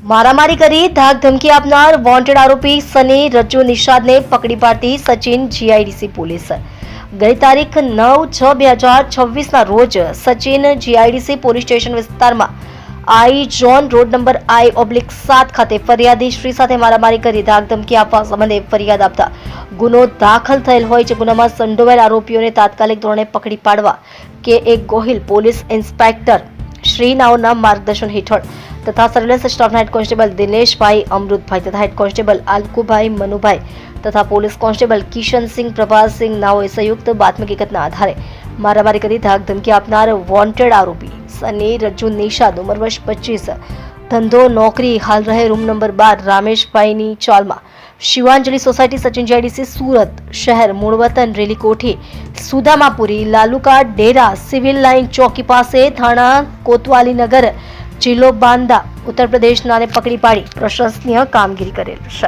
મારામારી કરી ધાક ધમકી આપનાર વોન્ટેડ આરોપી સની રજ્જુ નિષાદને પકડી પાડતી સચિન જીઆઈડીસી પોલીસ. ગઈ તારીખ 9/6/2026 રોજ સચિન જીઆઈડીસી પોલીસ સ્ટેશન વિસ્તારમાં આઈ જોન રોડ નંબર I/7 ખાતે ફરિયાદી શ્રી સાથે મારામારી કરી ધાક ધમકી આપવા સંબંધે ફરિયાદ આપતા ગુનો દાખલ થયેલ હોય છે. ગુનામાં સંડોવાયેલ આરોપીઓને તાત્કાલિક ધોરણે પકડી પાડવા કે ગોહિલ પોલીસ ઇન્સ્પેક્ટર શ્રી નાઓના માર્ગદર્શન હેઠળ તથા સર્વેલન્સ સ્ટાફના હેડ કોન્સ્ટેબલ દિનેશભાઈ અમૃતભાઈ તથા હેડ કોન્સ્ટેબલ આલકુભાઈ મનુભાઈ તથા પોલીસ કોન્સ્ટેબલ કિશનસિંહ પ્રભાસિંહ નાઓએ સંયુક્ત બાતમી હકીકતના આધારે મારામારી કરી ધાક ધમકી આપનાર વોન્ટેડ આરોપી સની રજ્જુ નિષાદ ઉંમર વર્ષ 25 ધંધો નોકરી હાલ રહે રૂમ નંબર 12 રામેશભાઈની ચાલમાં શિવાંજલિ સોસાયટી સચિન જીઆઈડીસી સુરત શહેર મૂળ વતન રેલી કોઠી સુદામાપુરી લાલુકા ડેરા સિવિલ લાઇન ચોકી પાસે થાણા કોતવાલી નગર જિલ્લો બાંદા ઉત્તર પ્રદેશના પકડી પાડી પ્રશંસનીય કામગીરી કરેલ છે.